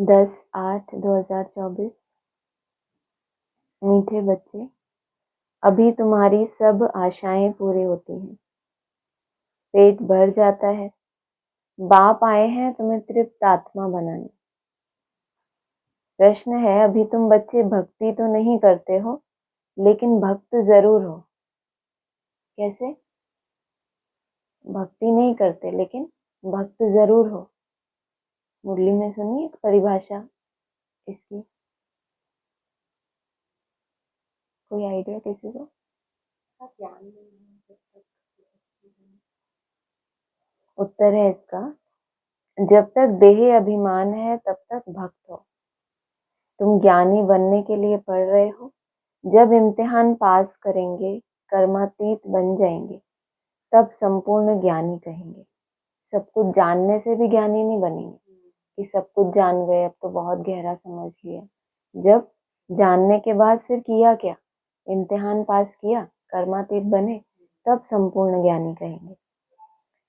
10/8/2024। मीठे बच्चे, अभी तुम्हारी सब आशाएं पूरी होती हैं, पेट भर जाता है। बाप आए हैं तुम्हें तृप्त आत्मा बनाने। प्रश्न है, अभी तुम बच्चे भक्ति तो नहीं करते हो, लेकिन भक्त जरूर हो। कैसे? भक्ति नहीं करते लेकिन भक्त जरूर हो। मुरली में सुनी एक परिभाषा इसकी, कोई आइडिया किसी को? उत्तर है इसका, जब तक देह अभिमान है तब तक भक्त हो। तुम ज्ञानी बनने के लिए पढ़ रहे हो, जब इम्तिहान पास करेंगे, कर्मातीत बन जाएंगे, तब संपूर्ण ज्ञानी कहेंगे। सब कुछ जानने से भी ज्ञानी नहीं बनेंगे कि सब कुछ जान गए, अब तो बहुत गहरा समझ लिया। जब जानने के बाद फिर किया क्या? इम्तिहान पास किया, कर्मातीत बने, तब संपूर्ण ज्ञानी कहेंगे।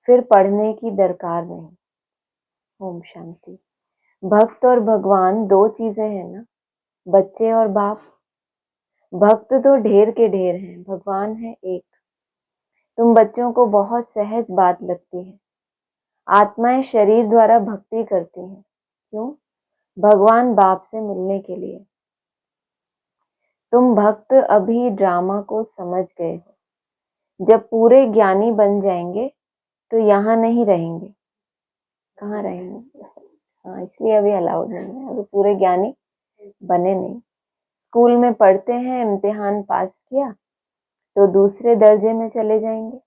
फिर पढ़ने की दरकार नहीं। ओम शांति। भक्त और भगवान दो चीजें हैं ना, बच्चे और बाप। भक्त तो ढेर के ढेर हैं, भगवान है एक। तुम बच्चों को बहुत सहज बात लगती है। आत्माएं शरीर द्वारा भक्ति करती हैं। क्यों? भगवान बाप से मिलने के लिए। तुम भक्त अभी ड्रामा को समझ गए हो। जब पूरे ज्ञानी बन जाएंगे तो यहाँ नहीं रहेंगे। कहाँ रहेंगे? हाँ, इसलिए अभी अलाउड नहीं है, अभी पूरे ज्ञानी बने नहीं। स्कूल में पढ़ते हैं, इम्तिहान पास किया तो दूसरे दर्जे में चले जाएंगे।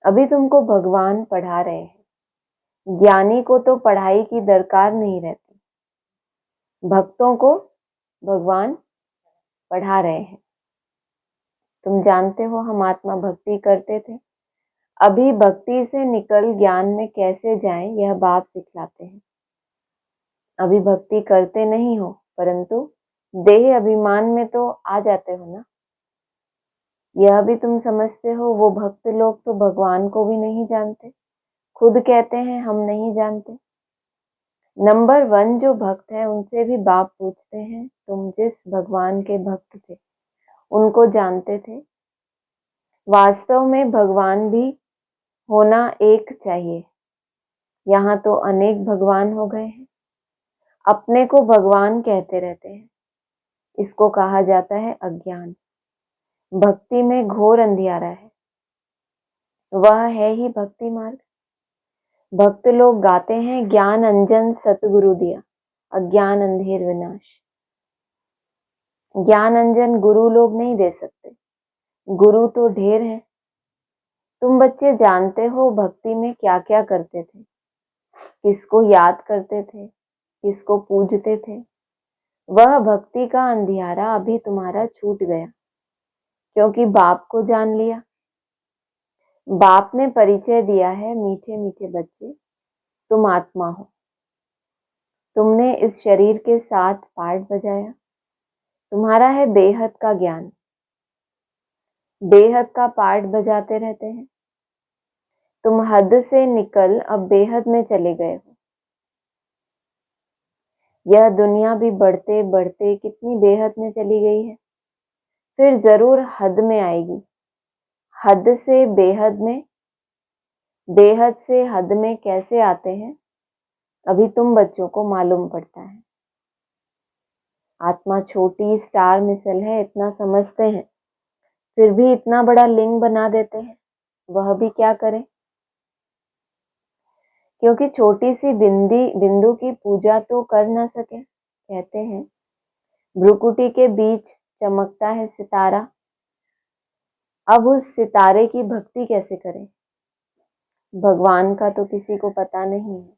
अभी तुमको भगवान पढ़ा रहे हैं। ज्ञानी को तो पढ़ाई की दरकार नहीं रहती, भक्तों को भगवान पढ़ा रहे हैं। तुम जानते हो हम आत्मा भक्ति करते थे, अभी भक्ति से निकल ज्ञान में कैसे जाएं यह बाप सिखलाते हैं। अभी भक्ति करते नहीं हो, परंतु देह अभिमान में तो आ जाते हो ना। यह भी तुम समझते हो, वो भक्त लोग तो भगवान को भी नहीं जानते, खुद कहते हैं हम नहीं जानते। नंबर 1 जो भक्त है उनसे भी बाप पूछते हैं, तुम जिस भगवान के भक्त थे उनको जानते थे? वास्तव में भगवान भी होना एक चाहिए। यहाँ तो अनेक भगवान हो गए हैं, अपने को भगवान कहते रहते हैं। इसको कहा जाता है अज्ञान। भक्ति में घोर अंधियारा है, वह है ही भक्ति मार्ग। भक्त लोग गाते हैं, ज्ञान अंजन सतगुरु दिया, अज्ञान अंधेर विनाश। ज्ञान अंजन गुरु लोग नहीं दे सकते, गुरु तो ढेर है। तुम बच्चे जानते हो भक्ति में क्या क्या करते थे, किसको याद करते थे, किसको पूजते थे। वह भक्ति का अंधियारा अभी तुम्हारा छूट गया, क्योंकि बाप को जान लिया। बाप ने परिचय दिया है, मीठे मीठे बच्चे तुम आत्मा हो। तुमने इस शरीर के साथ पार्ट बजाया, तुम्हारा है बेहद का ज्ञान। बेहद का पार्ट बजाते रहते हैं। तुम हद से निकल अब बेहद में चले गए हो। यह दुनिया भी बढ़ते बढ़ते कितनी बेहद में चली गई है, फिर जरूर हद में आएगी। हद से बेहद में, बेहद से हद में कैसे आते हैं, अभी तुम बच्चों को मालूम पड़ता है। आत्मा छोटी स्टार मिसल है, इतना समझते हैं, फिर भी इतना बड़ा लिंग बना देते हैं। वह भी क्या करें, क्योंकि छोटी सी बिंदु की पूजा तो कर ना सके। कहते हैं भ्रुकुटी के बीच चमकता है सितारा, अब उस सितारे की भक्ति कैसे करें? भगवान का तो किसी को पता नहीं है,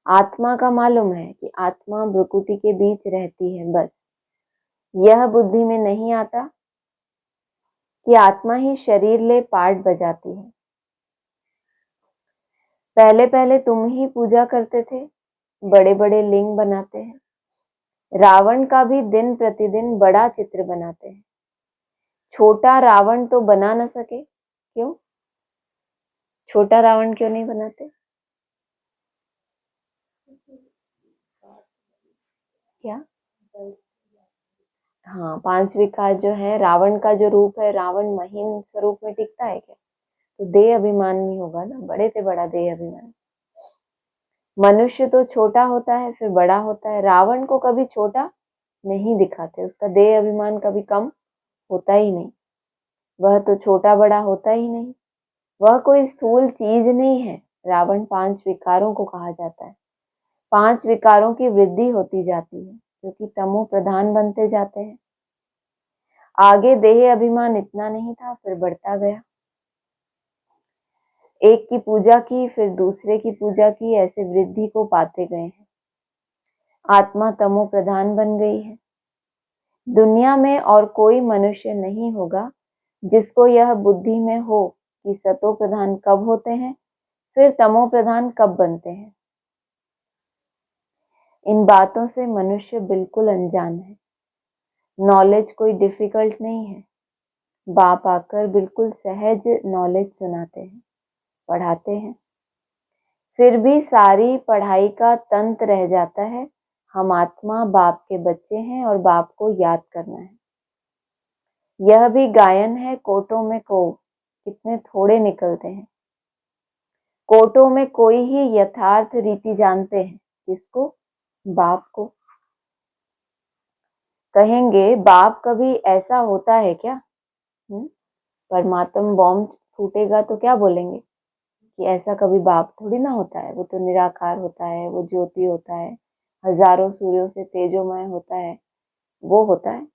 आत्मा का मालूम है कि आत्मा भ्रुकुटी के बीच रहती है। बस यह बुद्धि में नहीं आता कि आत्मा ही शरीर ले पार्ट बजाती है। पहले पहले तुम ही पूजा करते थे, बड़े बड़े लिंग बनाते हैं। रावण का भी दिन प्रतिदिन बड़ा चित्र बनाते हैं। छोटा रावण तो बना न सके, क्यों? छोटा रावण क्यों नहीं बनाते? क्या? हाँ, 5 विकार जो है, रावण का जो रूप है, रावण महीन स्वरूप में टिकता है क्या? तो देह अभिमान में होगा ना, बड़े से बड़ा देह अभिमान। मनुष्य तो छोटा होता है फिर बड़ा होता है, रावण को कभी छोटा नहीं दिखाते, उसका देह अभिमान कभी कम होता ही नहीं, वह तो छोटा बड़ा होता ही नहीं, वह कोई स्थूल चीज नहीं है। रावण 5 विकारों को कहा जाता है। 5 विकारों की वृद्धि होती जाती है क्योंकि तमो प्रधान बनते जाते हैं। आगे देह अभिमान इतना नहीं था, फिर बढ़ता गया। एक की पूजा की फिर दूसरे की पूजा की, ऐसे वृद्धि को पाते गए हैं। आत्मा तमो प्रधान बन गई है। दुनिया में और कोई मनुष्य नहीं होगा जिसको यह बुद्धि में हो कि सतो प्रधान कब होते हैं, फिर तमो प्रधान कब बनते हैं। इन बातों से मनुष्य बिल्कुल अनजान है। नॉलेज कोई डिफिकल्ट नहीं है। बाप आकर बिल्कुल सहज नॉलेज सुनाते हैं, पढ़ाते हैं। फिर भी सारी पढ़ाई का तंत्र रह जाता है, हम आत्मा बाप के बच्चे हैं और बाप को याद करना है। यह भी गायन है, कोटों में को कितने थोड़े निकलते हैं। कोटों में कोई ही यथार्थ रीति जानते हैं, किसको? बाप को। कहेंगे बाप कभी ऐसा होता है क्या? परमात्मा बॉम्ब फूटेगा तो क्या बोलेंगे कि ऐसा कभी बाप थोड़ी ना होता है, वो तो निराकार होता है, वो ज्योति होता है, हजारों सूर्यों से तेजोमय होता है, वो होता है।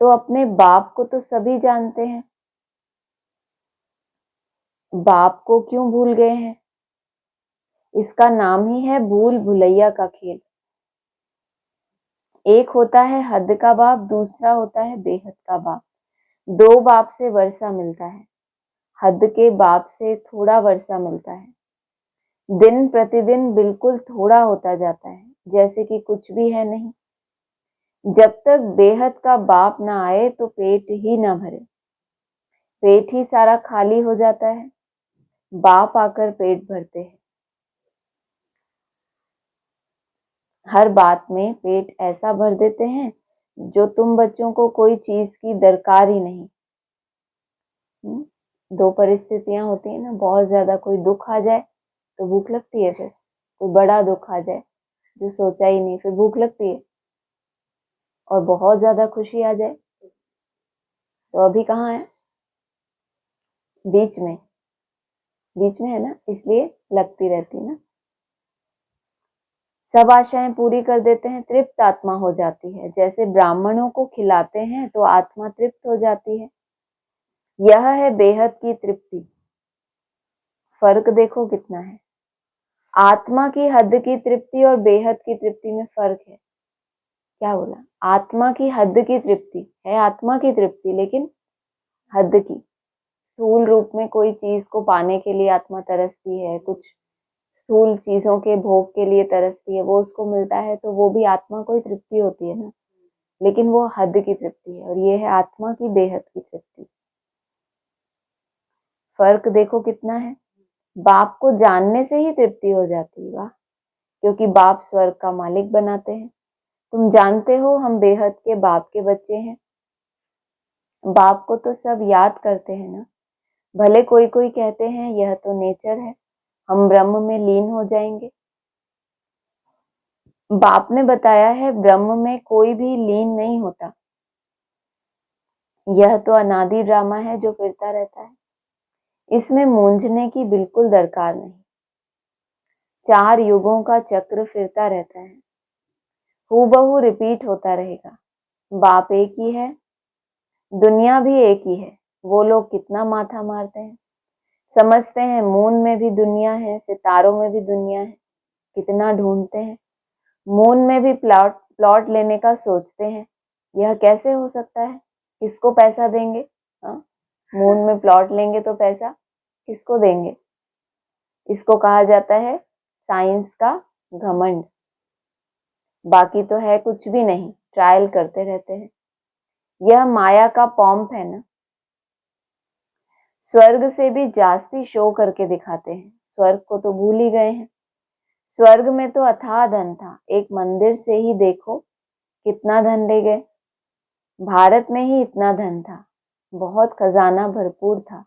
तो अपने बाप को तो सभी जानते हैं, बाप को क्यों भूल गए हैं? इसका नाम ही है भूल भुलैया का खेल। एक होता है हद का बाप, दूसरा होता है बेहद का बाप। 2 बाप से वर्षा मिलता है, हद के बाप से थोड़ा वर्षा मिलता है। दिन प्रतिदिन बिल्कुल थोड़ा होता जाता है, जैसे कि कुछ भी है नहीं। जब तक बेहद का बाप ना आए तो पेट ही ना भरे, पेट ही सारा खाली हो जाता है। बाप आकर पेट भरते हैं। हर बात में पेट ऐसा भर देते हैं जो तुम बच्चों को कोई चीज की दरकार ही नहीं। 2 परिस्थितियां होती है ना, बहुत ज्यादा कोई दुख आ जाए तो भूख लगती है, फिर कोई बड़ा दुख आ जाए जो सोचा ही नहीं, फिर भूख लगती है, और बहुत ज्यादा खुशी आ जाए तो अभी कहाँ है? बीच में, बीच में है ना, इसलिए लगती रहती ना। सब आशाएं पूरी कर देते हैं, तृप्त आत्मा हो जाती है। जैसे ब्राह्मणों को खिलाते हैं तो आत्मा तृप्त हो जाती है। यह है बेहद की तृप्ति। फर्क देखो कितना है। आत्मा की हद की तृप्ति और बेहद की तृप्ति में फर्क है। क्या बोला? आत्मा की हद की तृप्ति है, आत्मा की तृप्ति, लेकिन हद की। स्थूल रूप में कोई चीज को पाने के लिए आत्मा तरसती है, कुछ स्थूल चीजों के भोग के लिए तरसती है, वो उसको मिलता है तो वो भी आत्मा को ही तृप्ति होती है ना, लेकिन वो हद की तृप्ति है, और ये है आत्मा की बेहद की तृप्ति। फर्क देखो कितना है। बाप को जानने से ही तृप्ति हो जाती है, वाह, क्योंकि बाप स्वर्ग का मालिक बनाते हैं। तुम जानते हो हम बेहद के बाप के बच्चे हैं। बाप को तो सब याद करते हैं ना। भले कोई कोई कहते हैं यह तो नेचर है, हम ब्रह्म में लीन हो जाएंगे। बाप ने बताया है ब्रह्म में कोई भी लीन नहीं होता। यह तो अनादि ड्रामा है जो फिरता रहता है, इसमें मूंझने की बिल्कुल दरकार नहीं। 4 युगों का चक्र फिरता रहता है, हूबहू रिपीट होता रहेगा। बाप एक ही है, दुनिया भी एक ही है। वो लोग कितना माथा मारते हैं, समझते हैं मून में भी दुनिया है, सितारों में भी दुनिया है, कितना ढूंढते हैं। मून में भी प्लॉट लेने का सोचते हैं, यह कैसे हो सकता है? किसको पैसा देंगे? हाँ, मून में प्लॉट लेंगे तो पैसा किसको देंगे? इसको कहा जाता है साइंस का घमंड। बाकी तो है कुछ भी नहीं, ट्रायल करते रहते हैं। यह माया का पॉम्प है ना। स्वर्ग से भी जास्ती शो करके दिखाते हैं, स्वर्ग को तो भूल ही गए हैं। स्वर्ग में तो अथाह धन था, एक मंदिर से ही देखो कितना धन ले गए। भारत में ही इतना धन था, बहुत खजाना भरपूर था,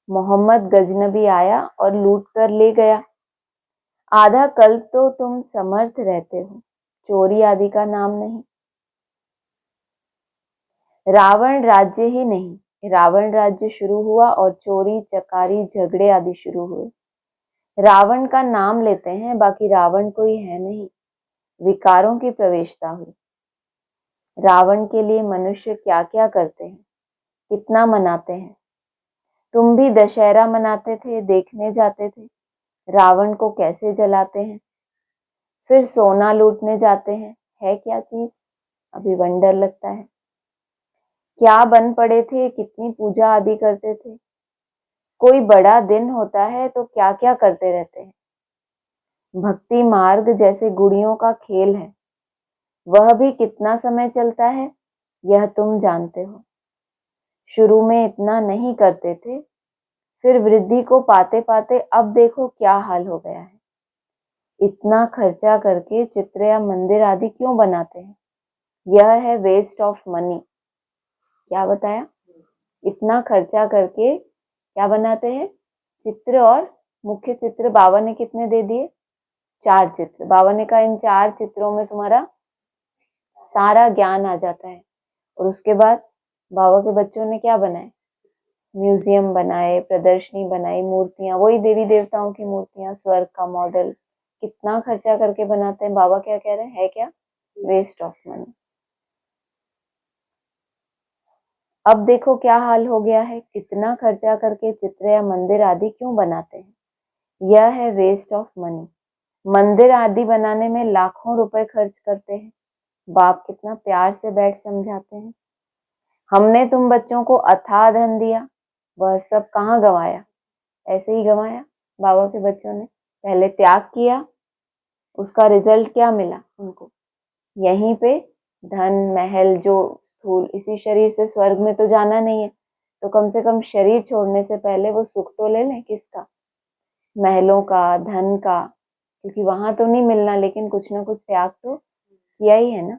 मोहम्मद गजनबी आया और लूट कर ले गया। आधा कल्प तो तुम समर्थ रहते हो, चोरी आदि का नाम नहीं। रावण राज्य ही नहीं, रावण राज्य शुरू हुआ और चोरी चकारी झगड़े आदि शुरू हुए। रावण का नाम लेते हैं, बाकी रावण कोई है नहीं, विकारों की प्रवेशता हुई। रावण के लिए मनुष्य क्या क्या करते हैं, कितना मनाते हैं। तुम भी दशहरा मनाते थे, देखने जाते थे रावण को कैसे जलाते हैं, फिर सोना लूटने जाते हैं। है क्या चीज, अभी वंडर लगता है। क्या बन पड़े थे, कितनी पूजा आदि करते थे। कोई बड़ा दिन होता है तो क्या क्या करते रहते हैं। भक्ति मार्ग जैसे गुड़ियों का खेल है, वह भी कितना समय चलता है, यह तुम जानते हो। शुरू में इतना नहीं करते थे, फिर वृद्धि को पाते पाते अब देखो क्या हाल हो गया है। इतना खर्चा करके चित्र या मंदिर आदि क्यों बनाते हैं, यह है वेस्ट ऑफ मनी। क्या बताया, इतना खर्चा करके क्या बनाते हैं, चित्र। और मुख्य चित्र बाबा ने कितने दे दिए, 4 चित्र। बाबा ने कहा इन 4 चित्रों में तुम्हारा सारा ज्ञान आ जाता है। और उसके बाद बाबा के बच्चों ने क्या बनाए, म्यूजियम बनाए, प्रदर्शनी बनाई, मूर्तियां, वही देवी देवताओं की मूर्तियां, स्वर्ग का मॉडल। कितना खर्चा करके बनाते हैं। बाबा क्या कह रहे हैं, है क्या, वेस्ट ऑफ मनी। अब देखो क्या हाल हो गया है, कितना खर्चा करके चित्र या मंदिर आदि क्यों बनाते हैं, यह है वेस्ट ऑफ मनी। मंदिर आदि बनाने में लाखों रुपए खर्च करते हैं, बाप कितना प्यार से बैठ समझाते हैं। हमने तुम बच्चों को अथाह धन दिया, वह सब कहाँ गंवाया, ऐसे ही गंवाया। बाबा के बच्चों ने पहले त्याग किया, उसका रिजल्ट क्या मिला उनको, यहीं पे धन महल जो स्थूल, इसी शरीर से स्वर्ग में तो जाना नहीं है, तो कम से कम शरीर छोड़ने से पहले वो सुख तो ले लें। किसका, महलों का, धन का, क्योंकि वहां तो नहीं मिलना, लेकिन कुछ ना कुछ त्याग तो किया ही है ना।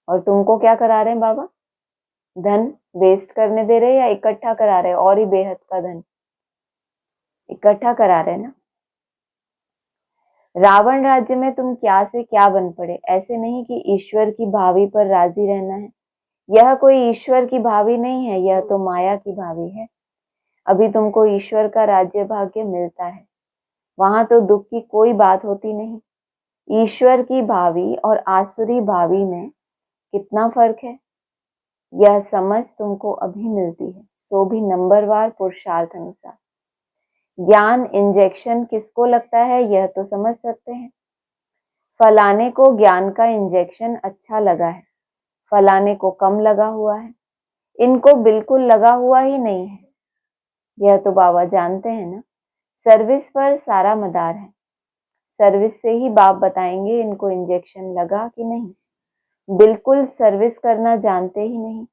और तुमको क्या करा रहे हैं बाबा, धन वेस्ट करने दे रहे या इकट्ठा करा रहे, और ही बेहद का धन इकट्ठा करा रहे ना। रावण राज्य में तुम क्या से क्या बन पड़े, ऐसे नहीं कि ईश्वर की भावी पर राजी रहना है। यह कोई ईश्वर की भावी नहीं है, यह तो माया की भावी है। अभी तुमको ईश्वर का राज्य भाग्य मिलता है, वहां तो दुख की कोई बात होती नहीं। ईश्वर की भावी और आसुरी भावी में कितना फर्क है, यह समझ तुमको अभी मिलती है, सो भी नंबरवार पुरुषार्थ अनुसार। ज्ञान इंजेक्शन किसको लगता है, यह तो समझ सकते हैं। फलाने को ज्ञान का इंजेक्शन अच्छा लगा है, फलाने को कम लगा हुआ है, इनको बिल्कुल लगा हुआ ही नहीं है, यह तो बाबा जानते हैं ना। सर्विस पर सारा मदार है, सर्विस से ही बाप बताएंगे इनको इंजेक्शन लगा कि नहीं। बिल्कुल सर्विस करना जानते ही नहीं।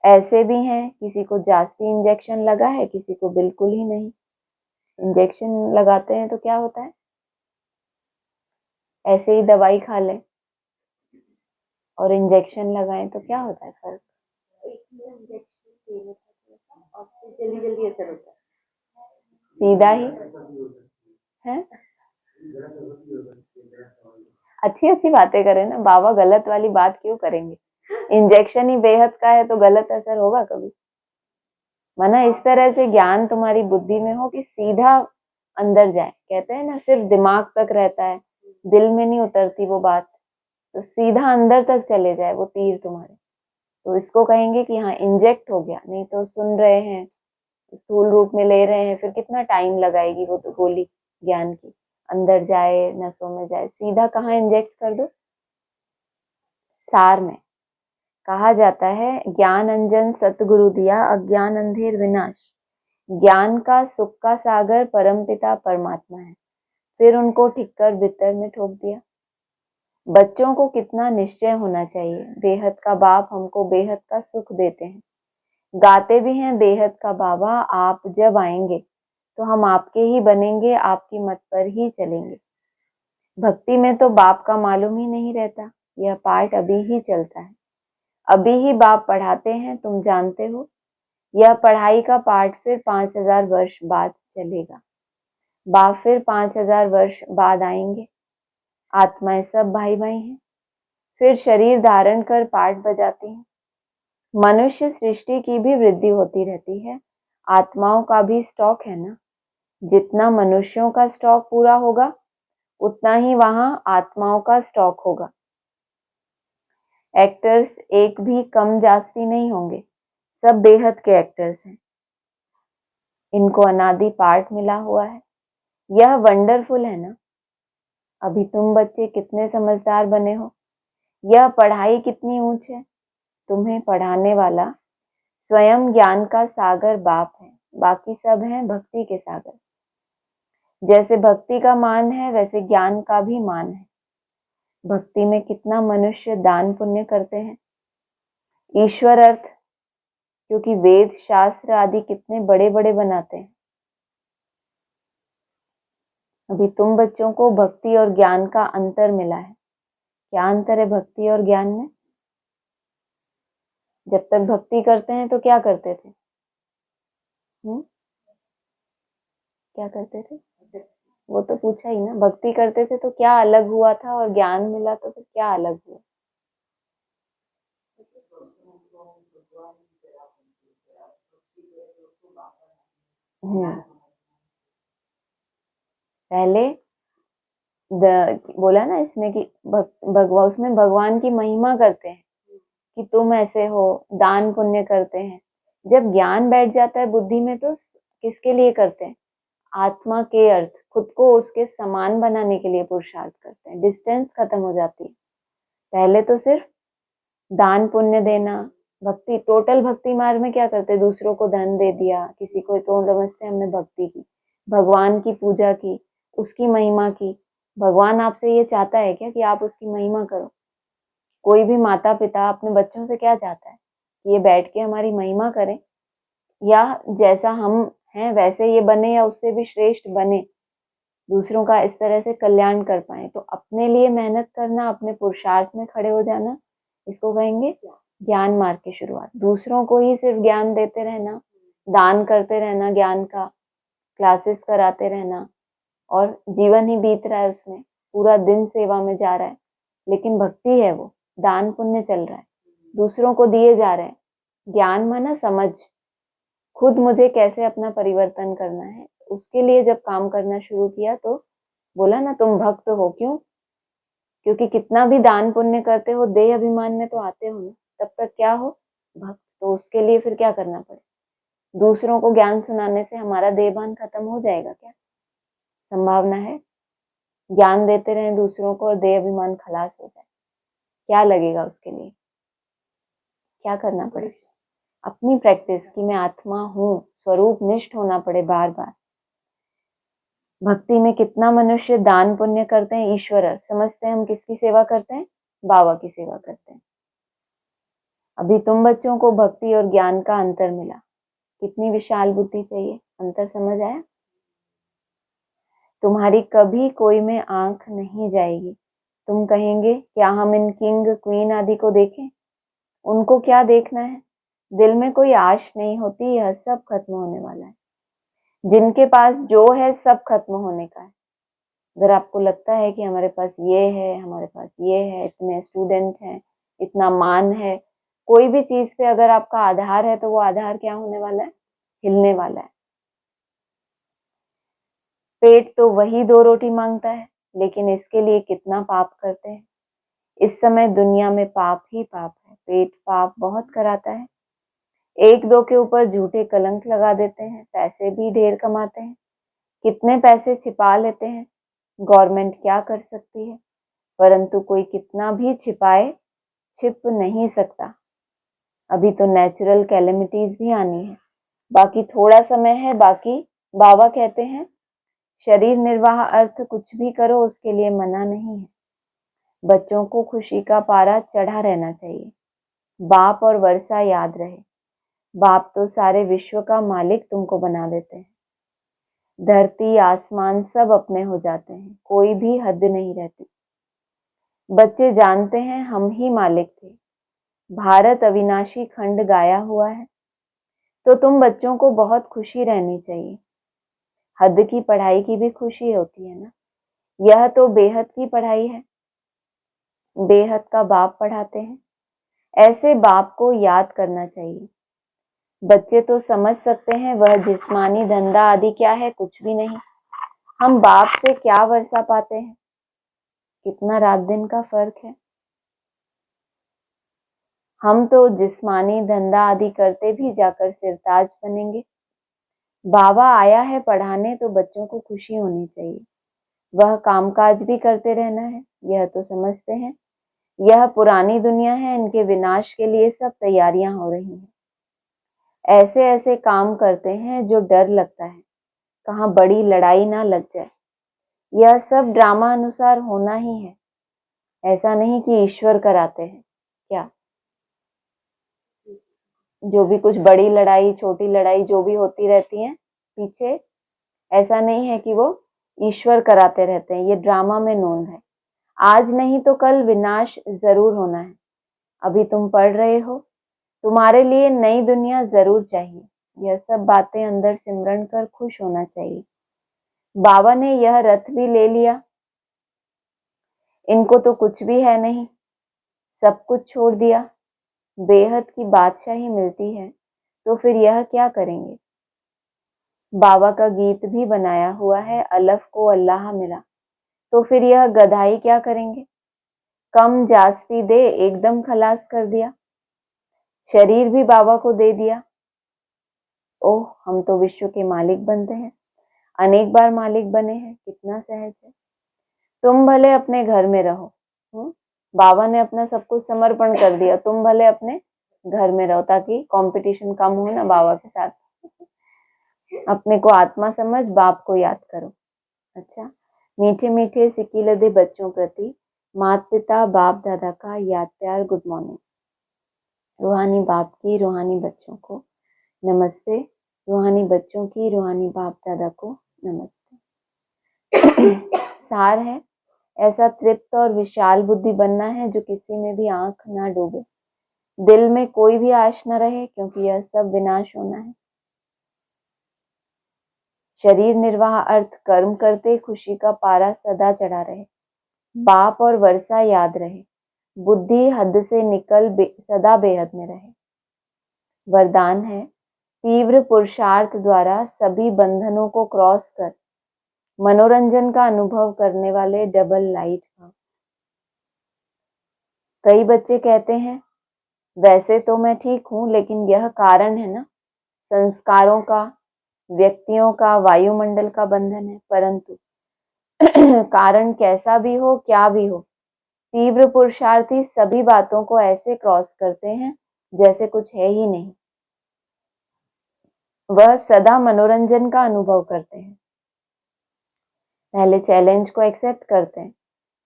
ऐसे भी हैं, किसी को जास्ती इंजेक्शन लगा है, किसी को बिल्कुल ही नहीं। इंजेक्शन लगाते हैं तो क्या होता है, ऐसे ही दवाई खा लें और इंजेक्शन लगाएं तो क्या होता है फर्क, जल्दी जल्दी असर होता है, सीधा ही है। अच्छी अच्छी बातें करें ना, बाबा गलत वाली बात क्यों करेंगे। इंजेक्शन ही बेहद का है तो गलत असर होगा कभी। माना इस तरह से ज्ञान तुम्हारी बुद्धि में हो कि सीधा अंदर जाए। कहते हैं ना सिर्फ दिमाग तक रहता है, दिल में नहीं उतरती वो बात, तो सीधा अंदर तक चले जाए वो तीर तुम्हारे, तो इसको कहेंगे कि हाँ इंजेक्ट हो गया। नहीं तो सुन रहे हैं, स्थूल रूप में ले रहे हैं, फिर कितना टाइम लगाएगी वो तो गोली ज्ञान की, अंदर जाए नसों में जाए, सीधा कहाँ इंजेक्ट कर दो। सार में कहा जाता है, ज्ञान अंजन सतगुरु दिया, अज्ञान अंधेर विनाश। ज्ञान का सुख का सागर परमपिता परमात्मा है, फिर उनको ठिक्कर बित्तर में ठोक दिया। बच्चों को कितना निश्चय होना चाहिए, बेहद का बाप हमको बेहद का सुख देते हैं। गाते भी हैं बेहद का बाबा आप जब आएंगे तो हम आपके ही बनेंगे, आपकी मत पर ही चलेंगे। भक्ति में तो बाप का मालूम ही नहीं रहता, यह पाठ अभी ही चलता है। अभी ही बाप पढ़ाते हैं, तुम जानते हो। यह पढ़ाई का पाठ फिर 5000 वर्ष बाद चलेगा। बाप फिर 5000 वर्ष बाद आएंगे। आत्माएं सब भाई भाई हैं, फिर शरीर धारण कर पाठ बजाती हैं। मनुष्य सृष्टि की भी वृद्धि होती रहती है, आत्माओं का भी स्टॉक है ना। जितना मनुष्यों का स्टॉक पूरा होगा, उतना ही वहां आत्माओं का स्टॉक होगा। एक्टर्स एक भी कम जास्ती नहीं होंगे, सब बेहद के एक्टर्स हैं। इनको अनादि पाठ मिला हुआ है, यह वंडरफुल है ना। अभी तुम बच्चे कितने समझदार बने हो, यह पढ़ाई कितनी ऊंच है। तुम्हें पढ़ाने वाला स्वयं ज्ञान का सागर बाप है, बाकी सब हैं भक्ति के सागर। जैसे भक्ति का मान है, वैसे ज्ञान का भी मान है। भक्ति में कितना मनुष्य दान पुण्य करते हैं। ईश्वर अर्थ, क्योंकि वेद शास्त्र आदि कितने बड़े बड़े बनाते हैं। अभी तुम बच्चों को भक्ति और ज्ञान का अंतर मिला है। क्या अंतर है भक्ति और ज्ञान में? जब तक भक्ति करते हैं तो क्या करते थे? क्या करते थे? वो तो पूछा ही ना। भक्ति करते थे तो क्या अलग हुआ था, और ज्ञान मिला तो फिर क्या अलग हुआ? पहले बोला ना इसमें कि उसमें भगवान की महिमा करते हैं कि तुम ऐसे हो, दान पुण्य करते हैं। जब ज्ञान बैठ जाता है बुद्धि में तो किसके लिए करते हैं? आत्मा के अर्थ, खुद को उसके समान बनाने के लिए पुरुषार्थ करते हैं। डिस्टेंस खत्म हो जाती है। पहले तो सिर्फ दान पुण्य देना, भक्ति, टोटल भक्ति मार्ग में क्या करते? दूसरों को धन दे दिया, किसी को तो नमस्ते, हमने भक्ति की, भगवान की पूजा की, उसकी महिमा की। भगवान आपसे ये चाहता है क्या कि आप उसकी महिमा करो? कोई भी माता पिता अपने बच्चों से क्या चाहता है कि ये बैठ के हमारी महिमा करें, या जैसा हम हैं वैसे ये बने, या उससे भी श्रेष्ठ बने, दूसरों का इस तरह से कल्याण कर पाए। तो अपने लिए मेहनत करना, अपने पुरुषार्थ में खड़े हो जाना, इसको कहेंगे ज्ञान मार्ग की शुरुआत। दूसरों को ही सिर्फ ज्ञान देते रहना, दान करते रहना, ज्ञान का क्लासेस कराते रहना, और जीवन ही बीत रहा है उसमें, पूरा दिन सेवा में जा रहा है, लेकिन भक्ति है वो, दान पुण्य चल रहा है, दूसरों को दिए जा रहे हैं। ज्ञान माना समझ, खुद मुझे कैसे अपना परिवर्तन करना है, उसके लिए जब काम करना शुरू किया तो बोला ना तुम भक्त हो। क्यों? क्योंकि कितना भी दान पुण्य करते हो, देह अभिमान में तो आते हो ना, तब तक क्या हो? भक्त। तो उसके लिए फिर क्या करना पड़े? दूसरों को ज्ञान सुनाने से हमारा देहभान खत्म हो जाएगा क्या? संभावना है। ज्ञान देते रहे दूसरों को और देह अभिमान खलास हो जाए, क्या लगेगा उसके लिए? क्या करना पड़े? अपनी प्रैक्टिस की मैं आत्मा हूँ, स्वरूप निष्ठ होना पड़े बार बार। भक्ति में कितना मनुष्य दान पुण्य करते हैं, ईश्वर समझते हैं हम किसकी सेवा करते हैं? बाबा की सेवा करते हैं। अभी तुम बच्चों को भक्ति और ज्ञान का अंतर मिला, कितनी विशाल बुद्धि चाहिए। अंतर समझ आया? तुम्हारी कभी कोई में आंख नहीं जाएगी। तुम कहेंगे क्या हम इन किंग क्वीन आदि को देखें? उनको क्या देखना है? दिल में कोई आश नहीं होती, यह सब खत्म होने वाला है। जिनके पास जो है सब खत्म होने का है। अगर आपको लगता है कि हमारे पास ये है, हमारे पास ये है, इतने स्टूडेंट हैं, इतना मान है, कोई भी चीज पे अगर आपका आधार है तो वो आधार क्या होने वाला है? हिलने वाला है। पेट तो वही 2 रोटी मांगता है, लेकिन इसके लिए कितना पाप करते हैं। इस समय दुनिया में पाप ही पाप है। पेट पाप बहुत कराता है। एक दो के ऊपर झूठे कलंक लगा देते हैं, पैसे भी ढेर कमाते हैं, कितने पैसे छिपा लेते हैं। गवर्नमेंट क्या कर सकती है, परंतु कोई कितना भी छिपाए, छिप नहीं सकता। अभी तो नेचुरल कैलेमिटीज भी आनी है, बाकी थोड़ा समय है। बाकी बाबा कहते हैं शरीर निर्वाह अर्थ कुछ भी करो, उसके लिए मना नहीं है। बच्चों को खुशी का पारा चढ़ा रहना चाहिए। बाप और वर्षा याद रहे। बाप तो सारे विश्व का मालिक तुमको बना देते हैं। धरती आसमान सब अपने हो जाते हैं, कोई भी हद नहीं रहती। बच्चे जानते हैं हम ही मालिक थे, भारत अविनाशी खंड गाया हुआ है। तो तुम बच्चों को बहुत खुशी रहनी चाहिए। हद की पढ़ाई की भी खुशी होती है ना, यह तो बेहद की पढ़ाई है। बेहद का बाप पढ़ाते हैं, ऐसे बाप को याद करना चाहिए। बच्चे तो समझ सकते हैं वह जिस्मानी धंधा आदि क्या है, कुछ भी नहीं। हम बाप से क्या वर्षा पाते हैं, कितना रात दिन का फर्क है। हम तो जिस्मानी धंधा आदि करते भी जाकर सिरताज बनेंगे। बाबा आया है पढ़ाने, तो बच्चों को खुशी होनी चाहिए। वह कामकाज भी करते रहना है, यह तो समझते हैं। यह पुरानी दुनिया है, इनके विनाश के लिए सब तैयारियां हो रही हैं। ऐसे ऐसे काम करते हैं जो डर लगता है, कहाँ बड़ी लड़ाई ना लग जाए। यह सब ड्रामा अनुसार होना ही है, ऐसा नहीं कि ईश्वर कराते हैं। क्या जो भी कुछ बड़ी लड़ाई छोटी लड़ाई जो भी होती रहती है पीछे, ऐसा नहीं है कि वो ईश्वर कराते रहते हैं, ये ड्रामा में नोंद है। आज नहीं तो कल विनाश जरूर होना है। अभी तुम पढ़ रहे हो, तुम्हारे लिए नई दुनिया जरूर चाहिए। यह सब बातें अंदर सिमरन कर खुश होना चाहिए। बाबा ने यह रथ भी ले लिया, इनको तो कुछ भी है नहीं, सब कुछ छोड़ दिया। बेहद की बादशाही मिलती है, तो फिर यह क्या करेंगे। बाबा का गीत भी बनाया हुआ है, अलफ को अल्लाह मिला, तो फिर यह गधाई क्या करेंगे। कम जास्ती दे एकदम खलास कर दिया, शरीर भी बाबा को दे दिया। ओह, हम तो विश्व के मालिक बनते हैं, अनेक बार मालिक बने हैं, कितना सहज है। तुम भले अपने घर में रहो, बाबा ने अपना सब कुछ समर्पण कर दिया, तुम भले अपने घर में रहो, ताकि कंपटीशन कम हो ना बाबा के साथ। अपने को आत्मा समझ, बाप को याद करो। अच्छा, मीठे मीठे सिकीलदे बच्चों प्रति माता पिता बाप दादा का याद प्यार गुड मॉर्निंग। रूहानी बाप की रूहानी बच्चों को नमस्ते, रूहानी बच्चों की रूहानी बाप दादा को नमस्ते। सार है, ऐसा तृप्त और विशाल बुद्धि बनना है जो किसी में भी आंख ना डूबे, दिल में कोई भी आश न रहे, क्योंकि यह सब विनाश होना है। शरीर निर्वाह अर्थ कर्म करते खुशी का पारा सदा चढ़ा रहे, बाप और वर्षा याद रहे, बुद्धि हद से निकल सदा बेहद में रहे। वरदान है, तीव्र पुरुषार्थ द्वारा सभी बंधनों को क्रॉस कर मनोरंजन का अनुभव करने वाले डबल लाइट का। कई बच्चे कहते हैं वैसे तो मैं ठीक हूं, लेकिन यह कारण है ना, संस्कारों का, व्यक्तियों का, वायुमंडल का बंधन है। परंतु कारण कैसा भी हो, क्या भी हो, तीव्र पुरुषार्थी सभी बातों को ऐसे क्रॉस करते हैं जैसे कुछ है ही नहीं। वह सदा मनोरंजन का अनुभव करते हैं। पहले चैलेंज को एक्सेप्ट करते हैं,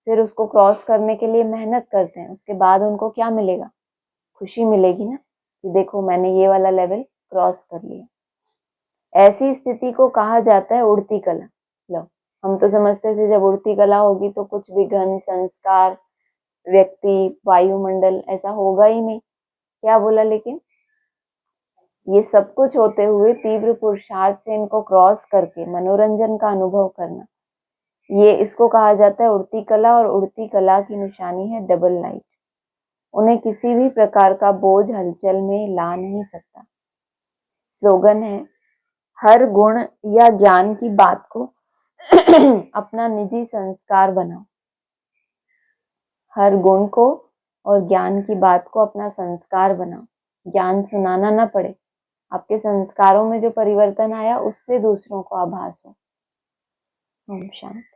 फिर उसको क्रॉस करने के लिए मेहनत करते हैं, उसके बाद उनको क्या मिलेगा, खुशी मिलेगी ना, कि देखो मैंने ये वाला लेवल क्रॉस कर लिया। ऐसी स्थिति को कहा जाता है उड़ती कला। लो, हम तो समझते थे जब उड़ती कला होगी तो कुछ भी घन संस्कार, व्यक्ति, वायुमंडल ऐसा होगा ही नहीं। क्या बोला, लेकिन ये सब कुछ होते हुए तीव्र पुरुषार्थ से इनको क्रॉस करके मनोरंजन का अनुभव करना, ये इसको कहा जाता है उड़ती कला। और उड़ती कला की निशानी है डबल लाइट। उन्हें किसी भी प्रकार का बोझ हलचल में ला नहीं सकता। स्लोगन है, हर गुण या ज्ञान की बात को अपना निजी संस्कार बनाओ। हर गुण को और ज्ञान की बात को अपना संस्कार बनाओ। ज्ञान सुनाना ना पड़े, आपके संस्कारों में जो परिवर्तन आया उससे दूसरों को आभास हो। ओम शांति।